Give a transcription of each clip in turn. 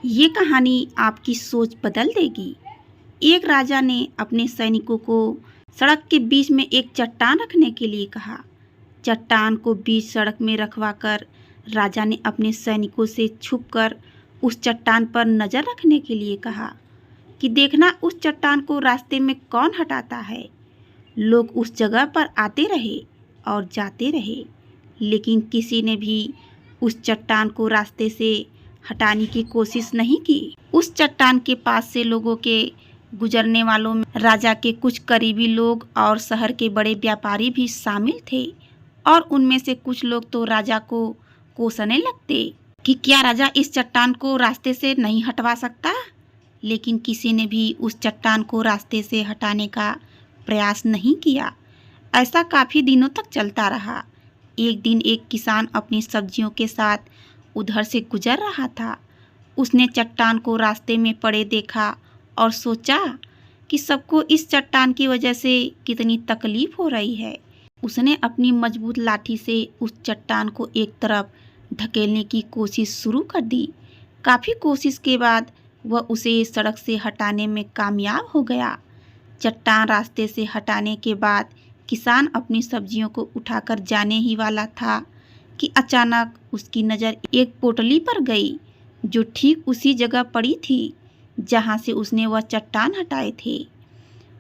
ये कहानी आपकी सोच बदल देगी। एक राजा ने अपने सैनिकों को सड़क के बीच में एक चट्टान रखने के लिए कहा। चट्टान को बीच सड़क में रखवाकर राजा ने अपने सैनिकों से छुपकर उस चट्टान पर नज़र रखने के लिए कहा कि देखना उस चट्टान को रास्ते में कौन हटाता है। लोग उस जगह पर आते रहे और जाते रहे, लेकिन किसी ने भी उस चट्टान को रास्ते से हटाने की कोशिश नहीं की। उस चट्टान के पास से लोगों के गुजरने वालों में राजा के कुछ करीबी लोग और शहर के बड़े व्यापारी भी शामिल थे, और उनमें से कुछ लोग तो राजा को कोसने लगते कि क्या राजा इस चट्टान को रास्ते से नहीं हटवा सकता। लेकिन किसी ने भी उस चट्टान को रास्ते से हटाने का प्रयास नहीं किया। ऐसा काफ़ी दिनों तक चलता रहा। एक दिन एक किसान अपनी सब्जियों के साथ उधर से गुजर रहा था। उसने चट्टान को रास्ते में पड़े देखा और सोचा कि सबको इस चट्टान की वजह से कितनी तकलीफ हो रही है। उसने अपनी मजबूत लाठी से उस चट्टान को एक तरफ धकेलने की कोशिश शुरू कर दी। काफ़ी कोशिश के बाद वह उसे सड़क से हटाने में कामयाब हो गया। चट्टान रास्ते से हटाने के बाद किसान अपनी सब्जियों को उठाकर जाने ही वाला था कि अचानक उसकी नज़र एक पोटली पर गई, जो ठीक उसी जगह पड़ी थी जहाँ से उसने वह चट्टान हटाए थे।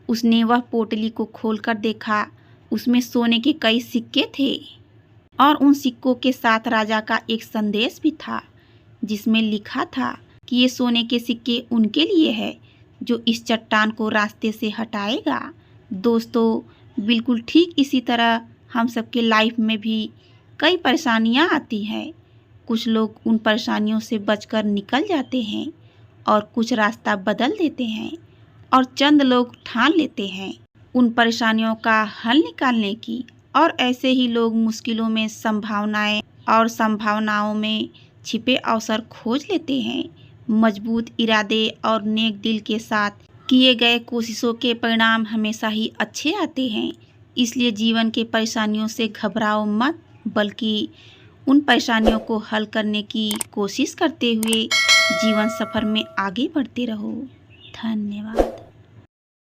उसने वह पोटली को खोलकर देखा। उसमें सोने के कई सिक्के थे और उन सिक्कों के साथ राजा का एक संदेश भी था, जिसमें लिखा था कि ये सोने के सिक्के उनके लिए है जो इस चट्टान को रास्ते से हटाएगा। दोस्तों, बिल्कुल ठीक इसी तरह हम सबके लाइफ में भी कई परेशानियां आती हैं। कुछ लोग उन परेशानियों से बचकर निकल जाते हैं और कुछ रास्ता बदल देते हैं, और चंद लोग ठान लेते हैं उन परेशानियों का हल निकालने की, और ऐसे ही लोग मुश्किलों में संभावनाएं और संभावनाओं में छिपे अवसर खोज लेते हैं। मजबूत इरादे और नेक दिल के साथ किए गए कोशिशों के परिणाम हमेशा ही अच्छे आते हैं। इसलिए जीवन के परेशानियों से घबराओ मत, बल्कि उन परेशानियों को हल करने की कोशिश करते हुए जीवन सफ़र में आगे बढ़ते रहो। धन्यवाद।